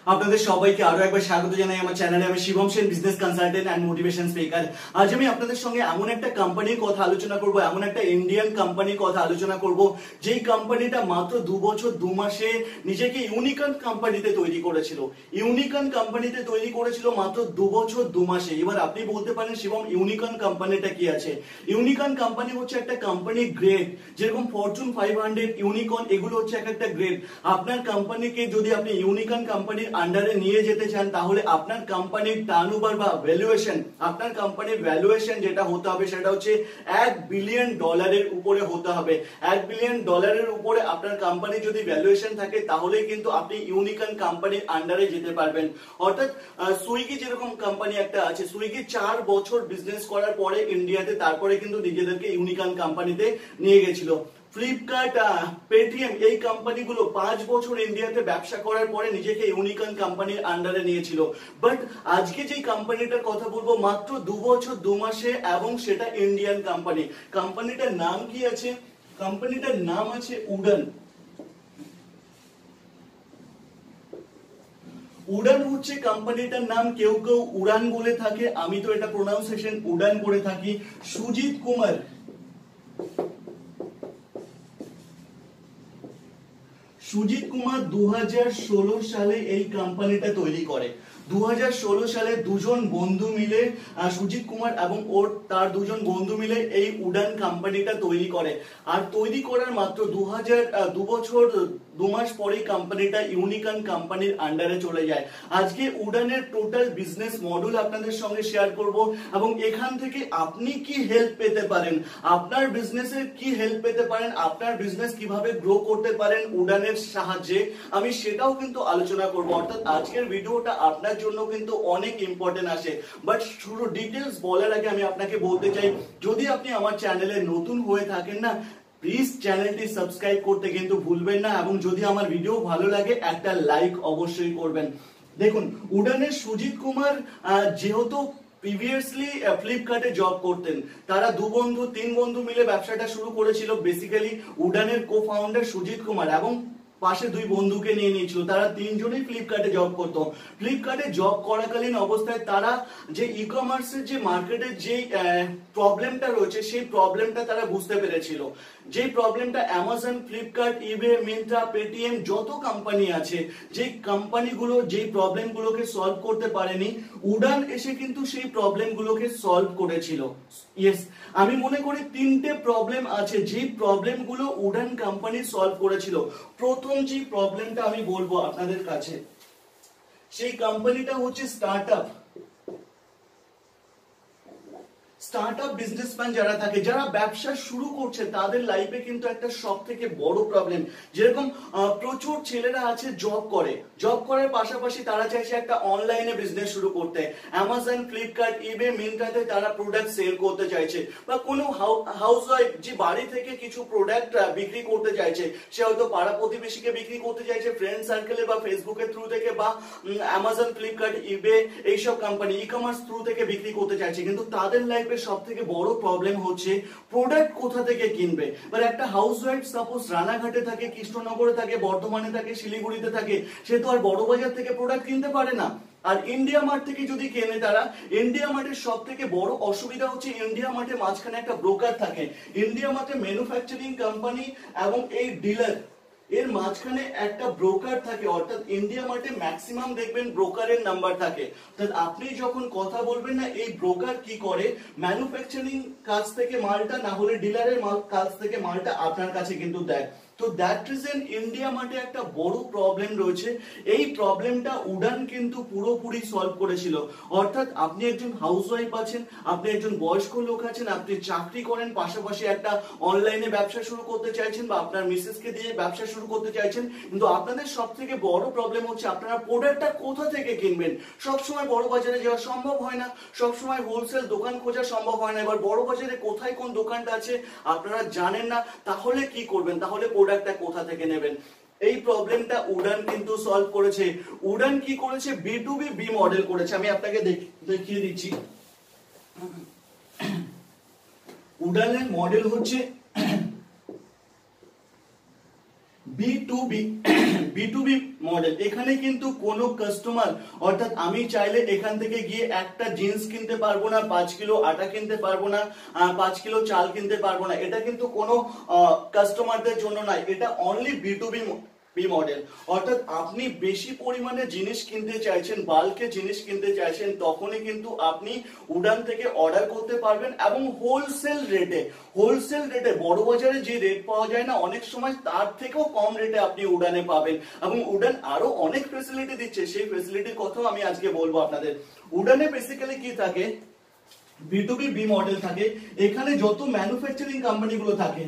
আপনাদের সবাইকে আরো একবার স্বাগত জানাই আমার চ্যানেলে। আমি Shivam Sen, business consultant and motivation speaker. আজ আমি আপনাদের সঙ্গে এমন একটা কোম্পানির কথা আলোচনা করব, এমন একটা ইন্ডিয়ান কোম্পানির কথা আলোচনা করব যেই কোম্পানিটা মাত্র 2 বছর 2 মাসে নিজেকে ইউনিকর্ন কোম্পানিতে তৈরি করেছিল। ইউনিকর্ন কোম্পানিতে তৈরি করেছিল মাত্র 2 বছর 2 মাসে। এবার আপনি বলতে পারেন শিবম ইউনিকর্ন কোম্পানিটা কি আছে? ইউনিকর্ন কোম্পানি হচ্ছে একটা কোম্পানি গ্রেড, যেরকম ফরচুন 500, ইউনিকর্ন, এগুলো হচ্ছে একটা গ্রেড। আপনার কোম্পানিকে যদি আপনি ইউনিকর্ন কোম্পানির আন্ডারে নিয়ে যেতে চান, তাহলে আপনার কোম্পানির টার্নওভার বা ভ্যালুয়েশন, আপনার কোম্পানির ভ্যালুয়েশন যেটা হতে হবে সেটা হচ্ছে $1 বিলিয়ন উপরে হতে হবে। $1 বিলিয়ন উপরে আপনার কোম্পানি যদি ভ্যালুয়েশন থাকে, তাহলে কিন্তু আপনি ইউনিকর্ন কোম্পানির আন্ডারে যেতে পারবেন। অর্থাৎ সুইগি যেরকম কোম্পানি একটা আছে, সুইগি 4 বছর বিজনেস করার পরে ইন্ডিয়াতে, তারপরে কিন্তু নিজেদেরকে ইউনিকর্ন কোম্পানিতে নিয়ে গেছিল। ফ্লিপকার্ট, পেটিএম, এই কোম্পানিগুলো 5 বছর ইন্ডিয়াতে ব্যবসা করার পরে নিজেকে ইউনিকর্ন কোম্পানির আন্ডারে নিয়েছিল। বাট আজকে যে কোম্পানিটার কথা বলবো মাত্র 2 বছর 2 মাসে, এবং সেটা ইন্ডিয়ান কোম্পানি। কোম্পানিটার নাম কি আছে? কোম্পানিটার নাম আছে উড়ান। উড়ান হচ্ছে কোম্পানিটার নাম। কেউ কেউ উড়ান বলে থাকে, আমি তো এটা প্রোনাউন্সিয়েশন উড়ান করে থাকি। সুজিত কুমার, সুজিত কুমার 2016 সালে এই কোম্পানিটা তৈরি করে। 2016 সালে দুজন বন্ধু মিলে, সুজিত কুমার এবং তার দুজন বন্ধু মিলে এই উড়ান কোম্পানিটা তৈরি করে। আর তৈরি করার মাত্র 2 বছর 2 মাস পরে কোম্পানিটা ইউনিকর্ন কোম্পানির আন্ডারে চলে যায়। আজকে উড়ানের টোটাল বিজনেস মডেল আপনাদের সঙ্গে শেয়ার করব, এবং এখান থেকে আপনি কি হেল্প পেতে পারেন, আপনার বিজনেসে কি হেল্প পেতে পারেন, আপনার বিজনেস কিভাবে গ্রো করতে পারেন উড়ানের সাহায্যে, আমি সেটাও কিন্তু আলোচনা করব। অর্থাৎ আজকের ভিডিওটা আপনার জন্য কিন্তু অনেক ইম্পর্টেন্ট আছে। বাট শুরু ডিটেইলস বলার আগে আমি আপনাকে বলতে চাই, যদি আপনি আমার চ্যানেলে নতুন হয়ে থাকেন না, প্লিজ চ্যানেলটি সাবস্ক্রাইব করতে কিন্তু ভুলবেন না, এবং যদি আমার ভিডিও ভালো লাগে একটা লাইক অবশ্যই করবেন। দেখুন, উড়ানের সুজিত কুমার যেহেতু প্রিভিয়াসলি ফ্লিপকার্টে জব করতেন, তারা 2 বন্ধু 3 বন্ধু মিলে ব্যবসাটা শুরু করেছিল। বেসিক্যালি উড়ানের কো ফাউন্ডার সুজিত কুমার এবং পাশে 2 বন্ধুকে নিয়ে নিয়েছিল। তারা 3 জনই ফ্লিপকার্টে জব করতো। ফ্লিপকার্টে জব করাকালীন অবস্থায় তারা যে ই কমার্সের যে মার্কেটের যে প্রবলেমটা রয়েছে, সেই প্রবলেমটা তারা বুঝতে পেরেছিল। যে প্রবলেমটা অ্যামাজন, ফ্লিপকার্ট, ইবে, মিন্ত্রা, পেটিএম, যত কোম্পানি আছে, যে কোম্পানিগুলো যেই প্রবলেমগুলোকে সলভ করতে পারেনি, উড়ান এসে কিন্তু সেই প্রবলেমগুলোকে সলভ করেছিল। ইয়েস, আমি মনে করি 3টে প্রবলেম আছে যে প্রবলেমগুলো উড়ান কোম্পানি সলভ করেছিল। প্রথম যে প্রবলেমটা আমি বলবো আপনাদের কাছে, সেই কোম্পানিটা হচ্ছে স্টার্টআপ। স্টার্টআপ বিজনেসম্যান যারা থাকে, যারা ব্যবসা শুরু করছে, তাদের লাইফে কিন্তু একটা সবথেকে বড় প্রবলেম, যেরকম প্রচুর ছেলেরা আছে জব করে, জব করার পাশাপাশি তারা চাইছে একটা অনলাইনে বিজনেস শুরু করতে। অ্যামাজন, ফ্লিপকার্ট, ইবে, মিন্ত্রাতে তারা প্রোডাক্ট সেল করতে চাইছে, বা কোনো হাউসওয়াইফ যে বাড়ি থেকে কিছু প্রোডাক্ট বিক্রি করতে চাইছে, সে হয়তো পাড়া প্রতিবেশীকে বিক্রি করতে চাইছে, ফ্রেন্ড সার্কেলে বা ফেসবুকের থ্রু থেকে, বা অ্যামাজন, ফ্লিপকার্ট, ইবে এইসব কোম্পানি ই কমার্স থ্রু থেকে বিক্রি করতে চাইছে। কিন্তু তাদের লাইফে সব থেকে বড় প্রবলেম হচ্ছে প্রোডাক্ট কোথা থেকে কিনবে। মানে একটা হাউসওয়াইফ সাপোজ রানাঘাটে থাকে, কৃষ্ণনগরে থাকে, বর্ধমানে থাকে, শিলিগুড়িতে থাকে, সে তো আর বড় বাজার থেকে প্রোডাক্ট কিনতে পারে না। আর ইন্ডিয়া মার্ট থেকে যদি কেনে, তারা ইন্ডিয়া মার্টের সব থেকে বড় অসুবিধা হচ্ছে ইন্ডিয়া মার্টে মাঝখানে একটা ব্রোকার থাকে। ইন্ডিয়া মার্টে ম্যানুফ্যাকচারিং কোম্পানি এবং এই ডিলার, এর মাঝখানে একটা ব্রোকার থাকে। অর্থাৎ ইন্ডিয়া মার্টে ম্যাক্সিমাম দেখবেন ব্রোকারের নাম্বার থাকে। অর্থাৎ আপনি যখন কথা বলবেন না, এই ব্রোকার কি করে, ম্যানুফ্যাকচারিং কাজ থেকে মালটা, না হলে ডিলারের কাজ থেকে মালটা আপনার কাছে কিন্তু দেয়। তো দ্যাট রিজন ইন্ডিয়া মার্টে একটা বড় প্রবলেম রয়েছে। এই প্রবলেমটা উড়ান কিন্তু পুরোপুরি সলভ করেছিল। অর্থাৎ আপনি একজন হাউসওয়াইফ আছেন, আপনি একজন বয়স্ক লোক আছেন, আপনি চাকরি করেন, পাশাপাশি একটা অনলাইনে ব্যবসা শুরু করতে চাইছেন, বা আপনার মিসেসকে দিয়ে ব্যবসা শুরু করতে চাইছেন, কিন্তু আপনাদের সব থেকে বড় প্রবলেম হচ্ছে আপনারা প্রোডাক্টটা কোথা থেকে কিনবেন। সবসময় বড় বাজারে যাওয়া সম্ভব হয় না, সবসময় হোলসেল দোকান খোঁজা সম্ভব হয় না। এবার বড় বাজারে কোথায় কোন দোকানটা আছে আপনারা জানেন না, তাহলে কি করবেন? তাহলে প্রোডাক্টটা কোথা থেকে নেবেন? এই প্রবলেমটা উড়ান কিন্তু সলভ করেছে। উড়ান কি করেছে? B2B মডেল করেছে। আমি আপনাকে দেখিয়ে দিচ্ছি। উড়ানের মডেল হচ্ছে B2B B2B মডেল, এখানে কিন্তু কোনো কাস্টমার, অর্থাৎ আমি চাইলে এখান থেকে গিয়ে একটা জিন্স কিনতে পারবো না, 5 কিলো আটা কিনতে পারবো না, 5 কিলো চাল কিনতে পারবো না, এটা কিন্তু কোনো কাস্টমারদের জন্য নয়, এটা অনলি B2B মডেল। অর্থাৎ আপনি বেশি পরিমাণে জিনিস কিনতে চাইছেন, বাল্কে জিনিস কিনতে চাইছেন, তখনই কিন্তু আপনি উড়ান থেকে অর্ডার করতে পারবেন এবং হোলসেল রেটে বড় বাজারে যে রেট পাওয়া যায় না অনেক সময় তার থেকেও কম রেটে আপনি উড়ানে পাবেন। এবং উড়ান আরো অনেক ফ্যাসিলিটি দিচ্ছে, সেই ফ্যাসিলিটির কথাও আমি আজকে বলবো আপনাদের। উড়ানে বেসিক্যালি কি থাকে, B2B মডেল থাকে, এখানে যত ম্যানুফ্যাকচারিং কোম্পানিগুলো থাকে,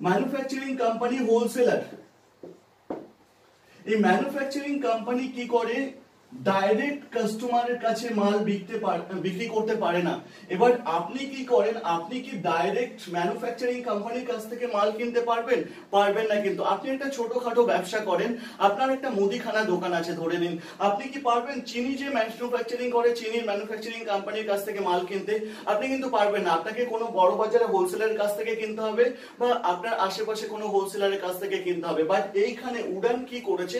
ম্যানুফ্যাকচারিং কোম্পানি, হোলসেলার, এই ম্যানুফ্যাকচারিং কোম্পানি কি করে, ডাইরেক্ট কাস্টমারের কাছে মাল বিক্রি করতে পারে না। এবার আপনি কি করেন, আপনি কি ডাইরেক্ট ম্যানুফ্যাকচারিং কোম্পানির কাছ থেকে মাল কিনতে পারবেন? পারবেন না। কিন্তু আপনি একটা ছোটখাটো ব্যবসা করেন, আপনার একটা মুদিখানা দোকান আছে ধরে নিন, আপনি কি পারবেন চিনি যে ম্যানুফ্যাকচারিং করে চিনির ম্যানুফ্যাকচারিং কোম্পানির কাছ থেকে মাল কিনতে? আপনি কিন্তু পারবেন না। আপনাকে কোনো বড় বাজারে হোলসেলারের কাছ থেকে কিনতে হবে বা আপনার আশেপাশে কোনো হোলসেলারের কাছ থেকে কিনতে হবে। বাট এইখানে উড়ান কি করেছে,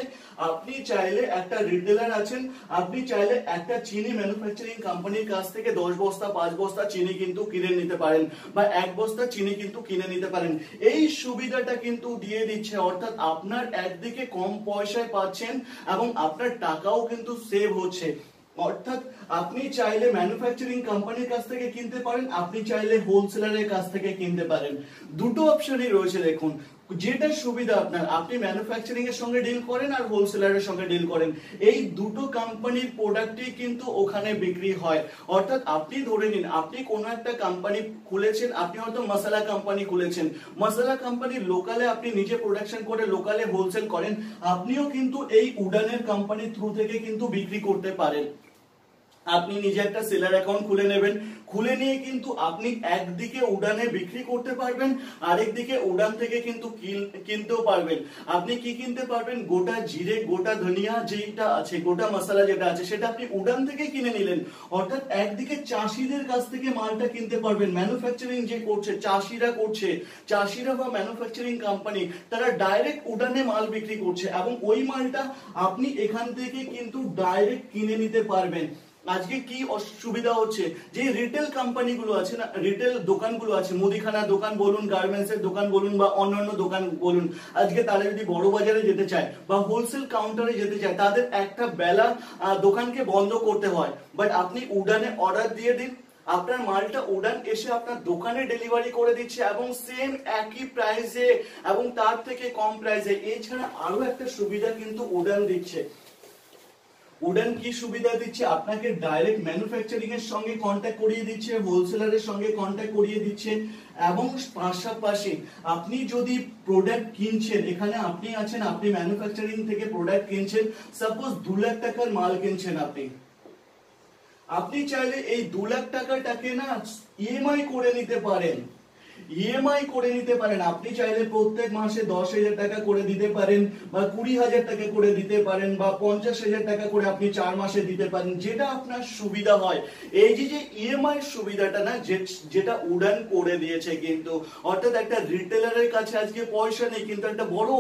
আপনি চাইলে একটা রিটেলার আছেন, আপনি চাইলে একটা চিনি ম্যানুফ্যাকচারিং কোম্পানির কাছ থেকে 10 বস্তা 5 বস্তা চিনি কিন্তু কিনে নিতে পারেন বা 1 বস্তা চিনি কিন্তু কিনে নিতে পারেন। এই সুবিধাটা কিন্তু দিয়ে দিচ্ছে, অর্থাৎ আপনার একদিকে কম পয়সায় পাচ্ছেন এবং আপনার টাকাও কিন্তু সেভ হচ্ছে। অর্থাৎ আপনি চাইলে ম্যানুফ্যাকচারিং কোম্পানির কাছ থেকে কিনতে পারেন, আপনি চাইলে হোলসেলারের কাছ থেকে কিনতে পারেন। দুটো অপশনই রয়েছে। দেখুন যেটা সুবিধা আপনার, আপনি ম্যানুফ্যাকচারিং এর সঙ্গে ডিল করেন আর হোলসেলারের সঙ্গে ডিল করেন, এই দুটো কোম্পানির প্রোডাক্টই কিন্তু ওখানে বিক্রি হয়। অর্থাৎ আপনি ধরে নিন আপনি কোনো একটা কোম্পানি খুলেছেন, আপনি হয়তো মশলা কোম্পানি খুলেছেন, মশলা কোম্পানি লোকালে আপনি নিজে প্রোডাকশন করে লোকালে হোলসেল করেন, আপনিও কিন্তু এই উড়ানের কোম্পানির থ্রু থেকে কিন্তু বিক্রি করতে পারেন। আপনি নিজে একটা সেলার অ্যাকাউন্ট খুলে নেবেন, খুলে নিয়ে কিন্তু আপনি একদিকে উড়ানে বিক্রি করতে পারবেন, আরেকদিকে উড়ান থেকে কিন্তু কিনতেও পারবেন। আপনি কি কিনতে পারবেন, গোটা জিরে, গোটা ধনিয়া যেটা আছে, গোটা মশলা যেটা আছে সেটা আপনি উড়ান থেকে কিনে নিলেন। অর্থাৎ একদিকে চাষিদের কাছ থেকে মালটা কিনতে পারবেন, ম্যানুফ্যাকচারিং যে করছে চাষিরা বা ম্যানুফ্যাকচারিং কোম্পানি তারা ডাইরেক্ট উড়ানে মাল বিক্রি করছে এবং ওই মালটা আপনি এখান থেকে কিন্তু ডাইরেক্ট কিনে নিতে পারবেন। আজকে কি সুবিধা হচ্ছে, যে রিটেল কোম্পানিগুলো আছে না, রিটেল দোকানগুলো আছে, মুদিখানা দোকান বলুন, গার্মেন্টস এর দোকান বলুন বা অন্যান্য দোকান বলুন, আজকে তারা যদি বড় বাজারে যেতে চায় বা হোলসেল কাউন্টারে যেতে চায়, তাদের একটা বেলা দোকানকে বন্ধ করতে হয়। বাট আপনি উড়ানে অর্ডার দিয়ে দিন, আপনার মালটা উড়ান এসে আপনার দোকানে ডেলিভারি করে দিচ্ছে এবং সেম একই প্রাইসে এবং তার থেকে কম প্রাইসে। এছাড়া আরো একটা সুবিধা কিন্তু উড়ান দিচ্ছে। উড়ান কি সুবিধা দিচ্ছে, আপনাকে ডাইরেক্ট ম্যানুফ্যাকচারিং এর সঙ্গে কন্ট্যাক্ট করিয়ে দিচ্ছে, হোলসেলারের সঙ্গে কন্ট্যাক্ট করিয়ে দিচ্ছে এবং পাশাপাশি আপনি যদি প্রোডাক্ট কিনছেন, এখানে আপনি আছেন, আপনি ম্যানুফ্যাকচারিং থেকে প্রোডাক্ট কিনছেন, সাপোজ 2 লাখ টাকার মাল কিনছেন, আপনি চাইলে এই 2 লাখ টাকাটাকে না ইএমআই করে নিতে পারেন। আপনি চাইলে প্রত্যেক মাসে 10,000 টাকা করে দিতে পারেন বা 20,000 টাকা করে দিতে পারেন বা 50,000 টাকা করে আপনি 4 মাসে দিতে পারেন, যেটা আপনার সুবিধা হয়। এই যে ইএমআই সুবিধাটা না, যেটা উড়ান করে দিয়েছে কিন্তু, অর্থাৎ একটা রিটেলারের কাছে আজকে পয়সা নেই কিন্তু একটা বড়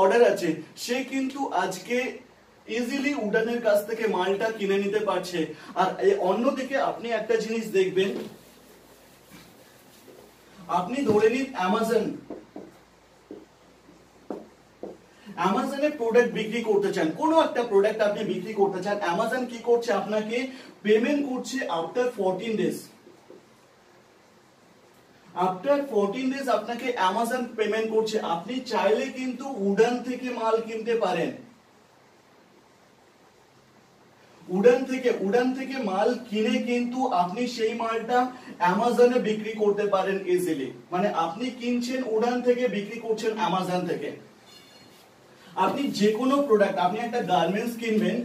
অর্ডার আছে, সে কিন্তু আজকে ইজিলি উড়ানের কাছ থেকে মালটা কিনে নিতে পারছে। আর অন্যদিকে আপনি একটা জিনিস দেখবেন, আপনি ধরে নিন অ্যামাজনে প্রোডাক্ট বিক্রি করতে চান, কোনো একটা প্রোডাক্ট আপনি বিক্রি করতে চান, অ্যামাজন কি করছে, আপনাকে পেমেন্ট করছে আফটার 14 ডেজ। আফটার 14 ডেজ আপনাকে অ্যামাজন পেমেন্ট করছে। আপনি চাইলে কিন্তু উড়ান থেকে মাল কিনতে পারেন, উড়ান থেকে মাল কিনে কিন্তু আপনি সেই মালটা অ্যামাজনে বিক্রি করতে পারেন ইজিলি। মানে আপনি কিনছেন উড়ান থেকে, বিক্রি করছেন অ্যামাজন থেকে। আপনি যে কোনো প্রোডাক্ট, আপনি একটা গার্মেন্টস কিনবেন,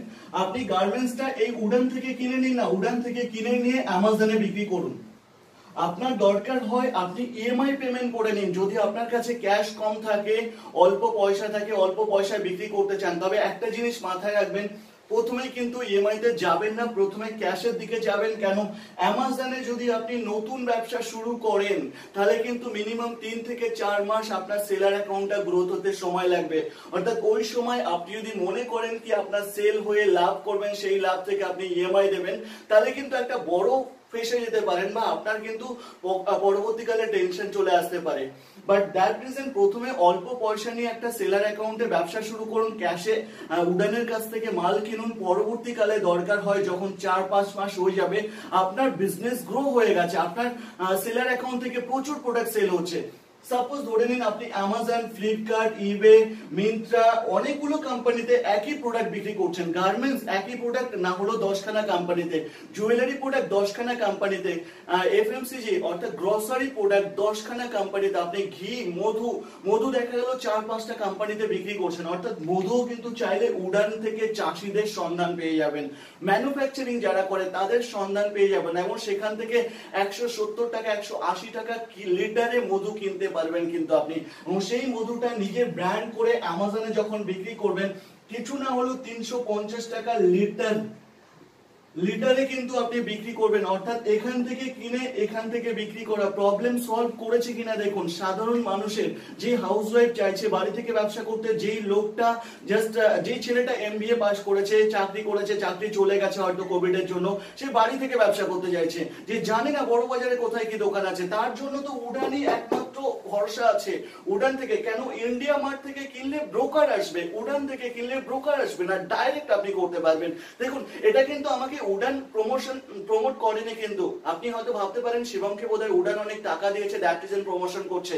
আপনি গার্মেন্টসটা এই উড়ান থেকে কিনে নিন না, উড়ান থেকে কিনে নিয়ে অ্যামাজনে বিক্রি করুন। আপনার দরকার হয় আপনি ইএমআই পেমেন্ট করে নিন, যদি আপনার কাছে ক্যাশ কম থাকে, অল্প পয়সা থাকে, অল্প পয়সায় বিক্রি করতে চান। তবে একটা জিনিস মাথায় রাখবেন, প্রথমে কিন্তু ইএমআই তে যাবেন না, প্রথমে ক্যাশের দিকে যাবেন। কেন? অ্যামাজনে যদি আপনি নতুন ব্যবসা শুরু করেন তাহলে কিন্তু মিনিমাম 3 থেকে 4 মাস আপনার সেলার অ্যাকাউন্টটা গ্রোথ হতে সময় লাগবে। অর্থাৎ ওই সময় আপনি যদি মনে করেন কি আপনার সেল হয়ে লাভ করবেন, সেই লাভ থেকে আপনি ইএমআই দেবেন, তাহলে কিন্তু একটা বড় ফেসে যেতে পারেন বা আপনার কিন্তু পরবর্তীকালে টেনশন চলে আসতে পারে। বাট দ্যাট রিজন প্রথমে অল্প পয়সা নিয়ে একটা সেলার অ্যাকাউন্টে ব্যবসা শুরু করুন, ক্যাশে উডানের কাছ থেকে মাল কিনুন। পরবর্তীকালে দরকার হয় যখন 4-5 মাস হয়ে যাবে, আপনার বিজনেস গ্রো হয়ে গেছে, আপনার সেলার অ্যাকাউন্ট থেকে প্রচুর প্রোডাক্ট সেল হচ্ছে। সাপোজ ধরে নিন আপনি অ্যামাজন, ফ্লিপকার্ট, ইবে, মিন্ত্রা অনেকগুলো কোম্পানিতে একই প্রোডাক্ট বিক্রি করছেন। গার্মেন্টস একই প্রোডাক্ট না হলো 10খানা কোম্পানিতে, জুয়েলারি প্রোডাক্ট 10খানা কোম্পানিতে, এফএমসিজি অর্থাৎ গ্রসারি প্রোডাক্ট 10খানা কোম্পানিতে, আপনি ঘি, মধু দেখা গেল 4-5টা কোম্পানিতে বিক্রি করছেন। অর্থাৎ মধুও কিন্তু চাইলে উড়ান থেকে চাষিদের সন্ধান পেয়ে যাবেন, ম্যানুফ্যাকচারিং যারা করে তাদের সন্ধান পেয়ে যাবেন, এবং সেখান থেকে 170 টাকা 180 টাকা লিটারে মধু কিনতে পারবেন কিন্তু আপনি। এবং সেই মধুটা নিজের ব্র্যান্ড করে অ্যামাজনে যখন বিক্রি করবেন, কিছু না হলেও 350 টাকা লিটারে কিন্তু আপনি বিক্রি করবেন। অর্থাৎ এখান থেকে কিনে এখান থেকে বিক্রি করা প্রবলেম সলভ করেছে কিনা দেখুন। সাধারণ মানুষের যে হাউসওয়াইফ চাইছে বাড়ি থেকে ব্যবসা করতে, যেই লোকটা জাস্ট যেই ছেলেটা এমবিএ পাস করেছে, চাকরি করেছে, চাকরি চলে গেছে হয়তো কোভিড এর জন্য, সে বাড়ি থেকে ব্যবসা করতে চাইছে, যে জানে না বড় বাজারে কোথায় কি দোকান আছে, তার জন্য তো উড়ানই একমাত্র ভরসা আছে। উড়ান থেকে কেন? ইন্ডিয়া মার্ট থেকে কিনলে ব্রোকার আসবে, উড়ান থেকে কিনলে ব্রোকার আসবে না, ডাইরেক্ট আপনি করতে পারবেন। দেখুন এটা কিন্তু আমাকে উড়ান প্রমোট করেনি, কিন্তু আপনি হয়তো ভাবতে পারেন শিবমকে বোধহয় উড়ান অনেক টাকা দিয়েছে, দ্যাট রিজন প্রমোশন করছে।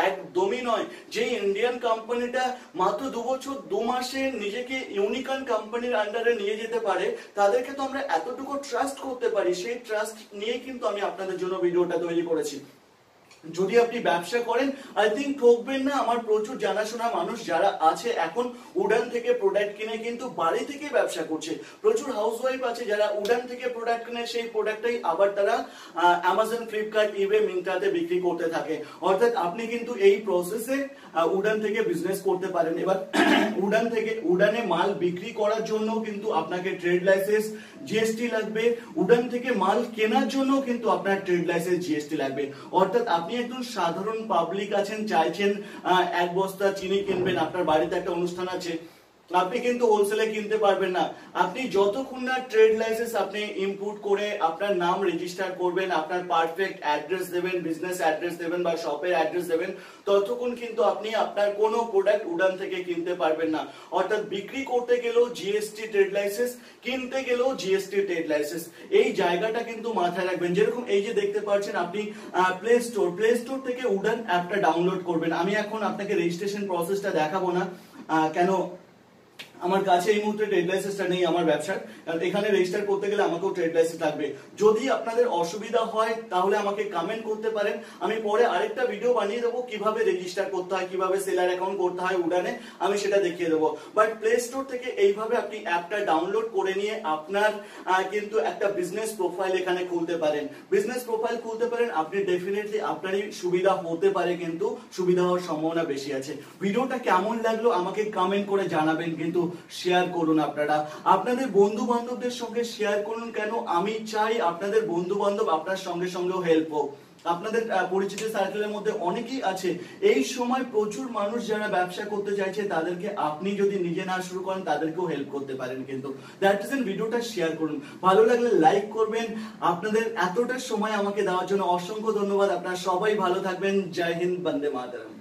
একদমই নয়। যে ইন্ডিয়ান কোম্পানিটা মাত্র 2 বছর 2 মাসে নিজেকে ইউনিকর্ন কোম্পানির আন্ডারে নিয়ে যেতে পারে, তাদেরকে তো আমরা এতটুকু ট্রাস্ট করতে পারি। সেই ট্রাস্ট নিয়ে কিন্তু আমি আপনাদের জন্য ভিডিওটা তৈরি করেছি। যদি আপনি ব্যবসা করেন আই থিঙ্ক ঠকবেন না। আমার প্রচুর জানাশোনা মানুষ যারা আছে এখন উড়ান থেকে প্রোডাক্ট কিনে কিন্তু বাড়ি থেকে ব্যবসা করছে। প্রচুর হাউসওয়াইফ আছে যারা উড়ান থেকে প্রোডাক্ট কিনে সেই প্রোডাক্টটাই আবার তারা অ্যামাজন, ফ্লিপকার্ট, ইবে, মিন্ত্রাতে বিক্রি করতে থাকে। অর্থাৎ আপনি কিন্তু এই প্রসেসে উড়ান থেকে বিজনেস করতে পারেন। এবার উড়ানে মাল বিক্রি করার জন্য কিন্তু আপনাকে ট্রেড লাইসেন্স, জিএসটি লাগবে। উড়ান থেকে মাল কেনার জন্য কিন্তু আপনার ট্রেড লাইসেন্স, জিএসটি লাগবে। অর্থাৎ আপনি একজন সাধারণ পাবলিক আছেন, চাইছেন 1 বস্তা চিনি কিনবেন, আপনার বাড়িতে একটা অনুষ্ঠান আছে, আপনি কিন্তু হোলসেলে কিনতে পারবেন না। আপনি যতক্ষণ না ট্রেড লাইসেন্স আপনি ইম্পোর্ট করে আপনার নাম রেজিস্টার করবেন, আপনার পারফেক্ট অ্যাড্রেস দেবেন, বিজনেস অ্যাড্রেস দেবেন বা শপের অ্যাড্রেস দেবেন, ততক্ষণ কিন্তু আপনি আপনার কোনো প্রোডাক্ট উড়ান থেকে কিনতে পারবেন না। অর্থাৎ বিক্রি করতে গেলেও জিএসটি ট্রেড লাইসেন্স, কিনতে গেলেও জিএসটি ট্রেড লাইসেন্স, এই জায়গাটা কিন্তু মাথায় রাখবেন। যেরকম এই যে দেখতে পাচ্ছেন আপনি প্লে স্টোর থেকে উড়ান অ্যাপটা ডাউনলোড করবেন। আমি এখন আপনাকে রেজিস্ট্রেশন প্রসেসটা দেখাবো না, কেন আমার কাছে এই মুহূর্তে ট্রেড লাইসেন্সটা নেই আমার ব্যবসার, কারণ এখানে রেজিস্টার করতে গেলে আমাকেও ট্রেড লাইসেন্স লাগবে। যদি আপনাদের অসুবিধা হয় তাহলে আমাকে কমেন্ট করতে পারেন, আমি পরে আরেকটা ভিডিও বানিয়ে দেবো কিভাবে রেজিস্টার করতে হয়, কিভাবে সেলার অ্যাকাউন্ট করতে হয় উড়ানে, আমি সেটা দেখিয়ে দেবো। বাট প্লে স্টোর থেকে এইভাবে আপনি অ্যাপটা ডাউনলোড করে নিয়ে আপনার কিন্তু একটা বিজনেস প্রোফাইল এখানে খুলতে পারেন। বিজনেস প্রোফাইল খুলতে পারেন, আপনি ডেফিনেটলি আপনারই সুবিধা হতে পারে, কিন্তু সুবিধা হওয়ার সম্ভাবনা বেশি আছে। ভিডিওটা কেমন লাগলো আমাকে কমেন্ট করে জানাবেন, কিন্তু শেয়ার করুন। আপনারা আপনাদের বন্ধু বান্ধবদের সঙ্গে শেয়ার করুন। কেন? আমি চাই আপনাদের বন্ধু বান্ধব আপনার সঙ্গেও হেল্প হোক। আপনাদের পরিচিত সার্কেলের মধ্যে অনেকেই আছে এই সময় প্রচুর মানুষ যারা ব্যবসা করতে চাইছে, তাদেরকে আপনি যদি নিজে না শুরু করেন তাদেরকেও হেল্প করতে পারেন। কিন্তু দ্যাট ইজ ভিডিওটা শেয়ার করুন, ভালো লাগলে লাইক করবেন। আপনাদের এতটা সময় আমাকে দেওয়ার জন্য অসংখ্য ধন্যবাদ। আপনারা সবাই ভালো থাকবেন। জয় হিন্দ, বন্দে মাতরম।